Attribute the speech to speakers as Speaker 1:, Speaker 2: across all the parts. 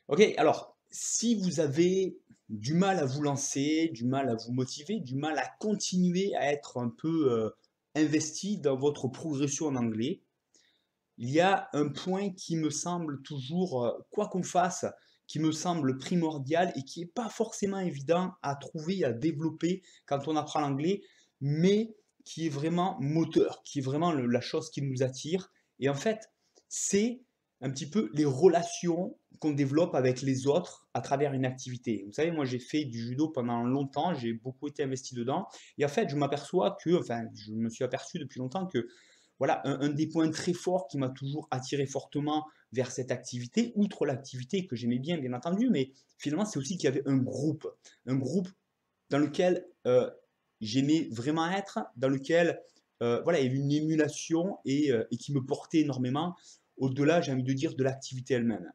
Speaker 1: OK, alors si vous avez du mal à vous lancer, du mal à vous motiver, du mal à continuer à être un peu, investi dans votre progression en anglais, il y a un point qui me semble toujours, quoi qu'on fasse, qui me semble primordial et qui est pas forcément évident à trouver, à développer quand on apprend l'anglais, mais qui est vraiment moteur, qui est vraiment le la chose qui nous attire et en fait, c'est un petit peu les relations qu'on développe avec les autres à travers une activité. Vous savez, moi j'ai fait du judo pendant longtemps, j'ai beaucoup été investi dedans et en fait, je m'aperçois que enfin, je me suis aperçu depuis longtemps que voilà, un des points très forts qui m'a toujours attiré fortement vers cette activité, outre l'activité que j'aimais bien, bien entendu, mais finalement, c'est aussi qu'il y avait un groupe dans lequel j'aimais vraiment être, dans lequel voilà, il y avait une émulation et qui me portait énormément, au-delà, j'ai envie de dire, de l'activité elle-même.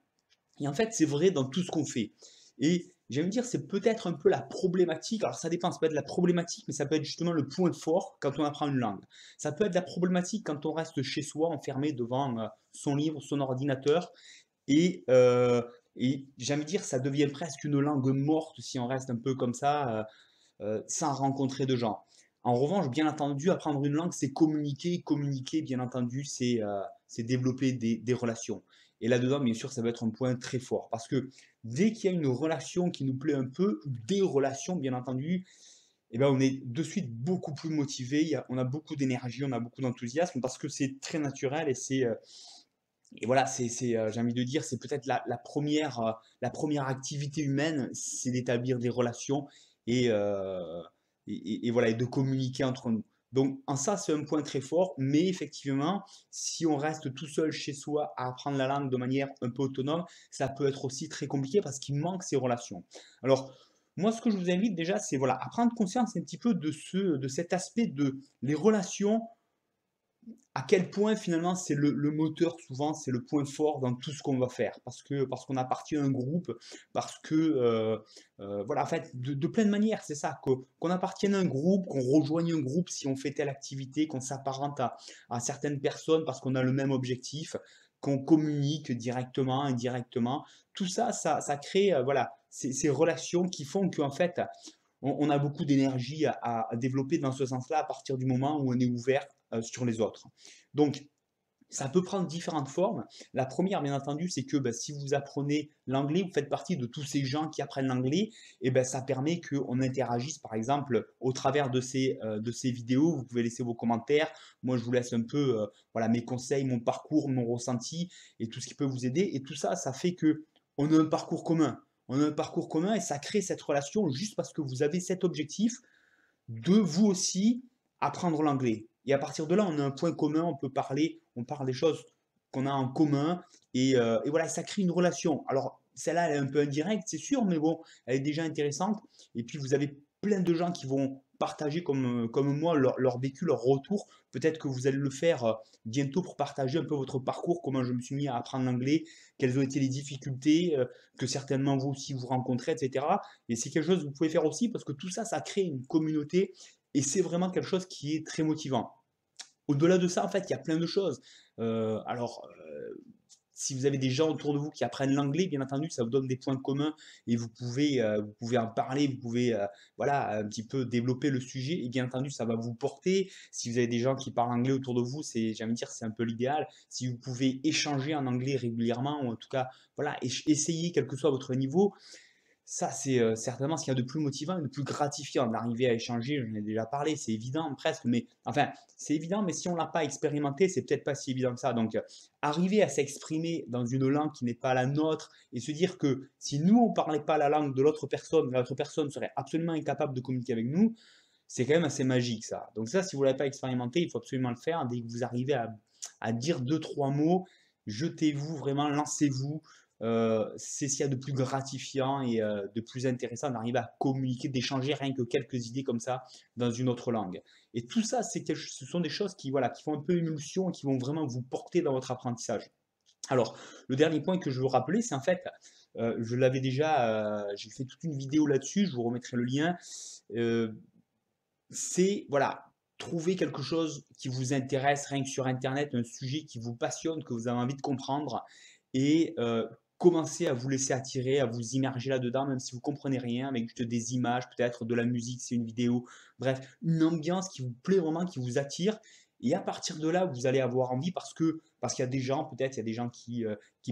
Speaker 1: Et en fait, c'est vrai dans tout ce qu'on fait. Et j'aime dire, c'est peut-être un peu la problématique. Alors, ça dépend, ça peut être la problématique, mais ça peut être justement le point fort quand on apprend une langue. Ça peut être la problématique quand on reste chez soi, enfermé devant son livre, son ordinateur. Et, euh, et j'aime dire, ça devient presque une langue morte si on reste un peu comme ça, sans rencontrer de gens. En revanche, bien entendu, apprendre une langue, c'est communiquer. Communiquer, bien entendu, c'est développer des relations. Et là-dedans, bien sûr, ça va être un point très fort. Parce que dès qu'il y a une relation qui nous plaît un peu, des relations, bien entendu, eh ben, on est de suite beaucoup plus motivé, on a beaucoup d'énergie, on a beaucoup d'enthousiasme, parce que c'est très naturel et voilà, j'ai envie de dire, c'est peut-être la première activité humaine, c'est d'établir des relations et, euh, et voilà, et de communiquer entre nous. Donc, en ça, c'est un point très fort, mais effectivement, si on reste tout seul chez soi à apprendre la langue de manière un peu autonome, ça peut être aussi très compliqué parce qu'il manque ces relations. Alors, moi, ce que je vous invite déjà, c'est voilà, à prendre conscience un petit peu de cet aspect de les relations à quel point finalement c'est le moteur souvent, c'est le point fort dans tout ce qu'on va faire parce qu'on appartient à un groupe, parce que voilà en fait de plein de manières c'est ça qu'on appartienne à un groupe, qu'on rejoigne un groupe si on fait telle activité, qu'on s'apparente à certaines personnes parce qu'on a le même objectif, qu'on communique directement, indirectement, tout ça ça crée voilà ces relations qui font qu'en fait on a beaucoup d'énergie à développer dans ce sens-là à partir du moment où on est ouvert sur les autres. Donc, ça peut prendre différentes formes. La première, bien entendu, c'est que bah, si vous apprenez l'anglais, vous faites partie de tous ces gens qui apprennent l'anglais, et ben ça permet qu'on interagisse, par exemple, au travers de ces vidéos. Vous pouvez laisser vos commentaires. Moi, je vous laisse un peu voilà, mes conseils, mon parcours, mon ressenti, et tout ce qui peut vous aider. Et tout ça, ça fait que on a un parcours commun. On a un parcours commun et ça crée cette relation juste parce que vous avez cet objectif de vous aussi apprendre l'anglais. Et à partir de là, on a un point commun, on peut parler, on parle des choses qu'on a en commun, et voilà, ça crée une relation. Alors, celle-là, elle est un peu indirecte, c'est sûr, mais bon, elle est déjà intéressante. Et puis, vous avez plein de gens qui vont partager comme moi leur vécu, leur retour. Peut-être que vous allez le faire bientôt pour partager un peu votre parcours, comment je me suis mis à apprendre l'anglais, quelles ont été les difficultés que certainement vous aussi vous rencontrez, etc. Et c'est quelque chose que vous pouvez faire aussi parce que tout ça, ça crée une communauté et c'est vraiment quelque chose qui est très motivant. Au-delà de ça, en fait, il y a plein de choses. Si vous avez des gens autour de vous qui apprennent l'anglais, bien entendu, ça vous donne des points communs et vous pouvez en parler, vous pouvez voilà, un petit peu développer le sujet et bien entendu, ça va vous porter. Si vous avez des gens qui parlent anglais autour de vous, j'ai envie de dire, c'est un peu l'idéal. Si vous pouvez échanger en anglais régulièrement ou en tout cas, voilà, essayer quel que soit votre niveau, ça, c'est certainement ce qu'il y a de plus motivant et de plus gratifiant d'arriver à échanger. J'en ai déjà parlé, c'est évident presque, mais enfin, c'est évident, mais si on ne l'a pas expérimenté, c'est peut-être pas si évident que ça. Donc, arriver à s'exprimer dans une langue qui n'est pas la nôtre et se dire que si nous, on ne parlait pas la langue de l'autre personne serait absolument incapable de communiquer avec nous, c'est quand même assez magique ça. Donc ça, si vous ne l'avez pas expérimenté, il faut absolument le faire. Dès que vous arrivez à dire deux, trois mots, jetez-vous vraiment, lancez-vous. C'est ce qu'il y a de plus gratifiant et de plus intéressant d'arriver à communiquer, d'échanger rien que quelques idées comme ça dans une autre langue. Et tout ça, ce sont des choses qui, voilà, qui font un peu émulsion et qui vont vraiment vous porter dans votre apprentissage. Alors, le dernier point que je veux rappeler, c'est en fait, je l'avais déjà, j'ai fait toute une vidéo là-dessus, je vous remettrai le lien. Euh, c'est voilà, trouver quelque chose qui vous intéresse rien que sur Internet, un sujet qui vous passionne, que vous avez envie de comprendre, et commencez à vous laisser attirer, à vous immerger là-dedans, même si vous comprenez rien, avec juste des images, peut-être de la musique, c'est une vidéo, bref, une ambiance qui vous plaît vraiment, qui vous attire. Et à partir de là, vous allez avoir envie parce qu'il y a des gens, peut-être, il y a des gens qui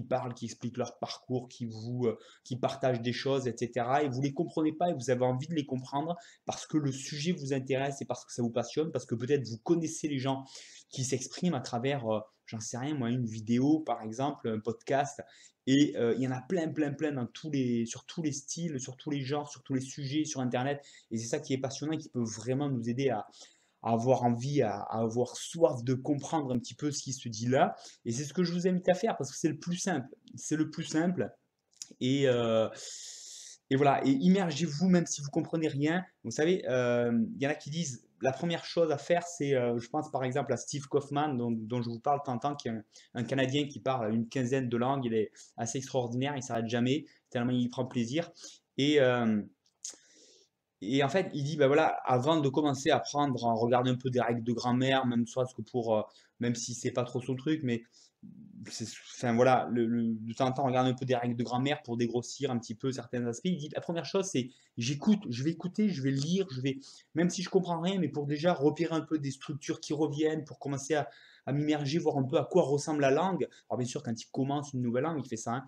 Speaker 1: parlent, qui expliquent leur parcours, qui partagent des choses, etc. Et vous les comprenez pas et vous avez envie de les comprendre parce que le sujet vous intéresse et parce que ça vous passionne, parce que peut-être vous connaissez les gens qui s'expriment à travers, j'en sais rien moi, une vidéo par exemple, un podcast, et il y en a plein, plein, plein sur tous les styles, sur tous les genres, sur tous les sujets sur Internet. Et c'est ça qui est passionnant et qui peut vraiment nous aider à avoir envie, à avoir soif de comprendre un petit peu ce qui se dit là. Et c'est ce que je vous invite à faire parce que c'est le plus simple. C'est le plus simple. Et, euh, et voilà, et immergez-vous même si vous comprenez rien. Vous savez, il y en a qui disent la première chose à faire, c'est, je pense par exemple à Steve Kaufman, dont je vous parle tant en temps, qui est un Canadien qui parle une quinzaine de langues. Il est assez extraordinaire, il s'arrête jamais, tellement il prend plaisir. Et, euh, et en fait, il dit, bah voilà, avant de commencer à apprendre, à regarder un peu des règles de grammaire, même soit ce que pour, même si c'est pas trop son truc, mais enfin voilà, de temps en temps, regarder un peu des règles de grammaire pour dégrossir un petit peu certains aspects. Il dit, la première chose, c'est j'écoute, je vais écouter, je vais lire, même si je comprends rien, mais pour déjà repérer un peu des structures qui reviennent, pour commencer à m'immerger, voir un peu à quoi ressemble la langue. Alors bien sûr, quand il commence une nouvelle langue, il fait ça, hein.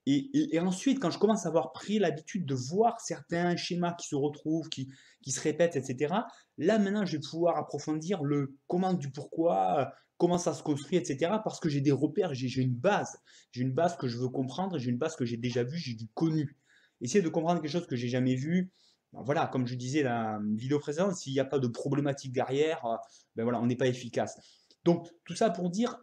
Speaker 1: Et ensuite, quand je commence à avoir pris l'habitude de voir certains schémas qui se retrouvent, qui se répètent, etc., là maintenant, je vais pouvoir approfondir le comment du pourquoi, comment ça se construit, etc., parce que j'ai des repères, j'ai une base. J'ai une base que je veux comprendre, j'ai une base que j'ai déjà vue, j'ai du connu. Essayer de comprendre quelque chose que j'ai jamais vu, ben voilà, comme je disais dans la vidéo précédente, s'il n'y a pas de problématique derrière, ben voilà, on n'est pas efficace. Donc, tout ça pour dire,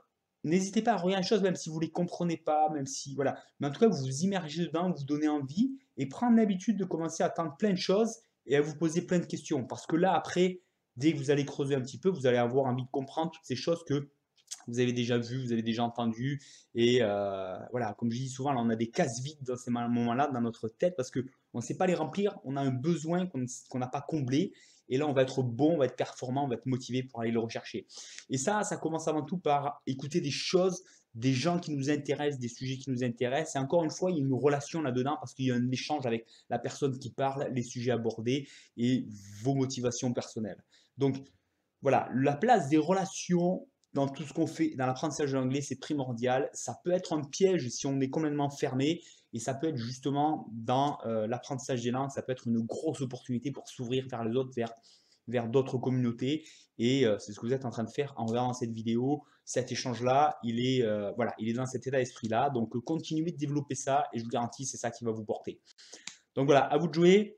Speaker 1: n'hésitez pas à regarder les choses, même si vous ne les comprenez pas, même si, voilà. Mais en tout cas, vous vous immergez dedans, vous donnez envie et prendre l'habitude de commencer à attendre plein de choses et à vous poser plein de questions. Parce que là, après, dès que vous allez creuser un petit peu, vous allez avoir envie de comprendre toutes ces choses que vous avez déjà vues, vous avez déjà entendues. Et voilà, comme je dis souvent, là, on a des cases vides dans ces moments-là dans notre tête parce qu'on ne sait pas les remplir, on a un besoin qu'on n'a pas comblé. Et là, on va être bon, on va être performant, on va être motivé pour aller le rechercher. Et ça commence avant tout par écouter des choses, des gens qui nous intéressent, des sujets qui nous intéressent. Et encore une fois, il y a une relation là-dedans parce qu'il y a un échange avec la personne qui parle, les sujets abordés et vos motivations personnelles. Donc voilà, la place des relations dans tout ce qu'on fait, dans l'apprentissage de l'anglais, c'est primordial. Ça peut être un piège si on est complètement fermé et ça peut être justement dans l'apprentissage des langues, ça peut être une grosse opportunité pour s'ouvrir vers les autres, vers d'autres communautés. Et c'est ce que vous êtes en train de faire en regardant cette vidéo. Cet échange-là, voilà, il est dans cet état d'esprit-là. Donc, continuez de développer ça et je vous garantis, c'est ça qui va vous porter. Donc voilà, à vous de jouer.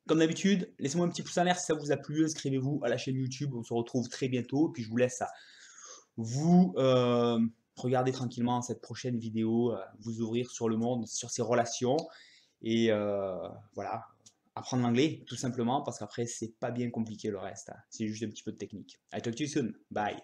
Speaker 1: Comme d'habitude, laissez-moi un petit pouce en l'air si ça vous a plu. Inscrivez-vous à la chaîne YouTube. On se retrouve très bientôt. Puis je vous laisse vous regarder tranquillement cette prochaine vidéo, vous ouvrir sur le monde, sur ces relations. Et voilà, apprendre l'anglais tout simplement parce qu'après, c'est pas bien compliqué le reste, hein. C'est juste un petit peu de technique. I talk to you soon. Bye.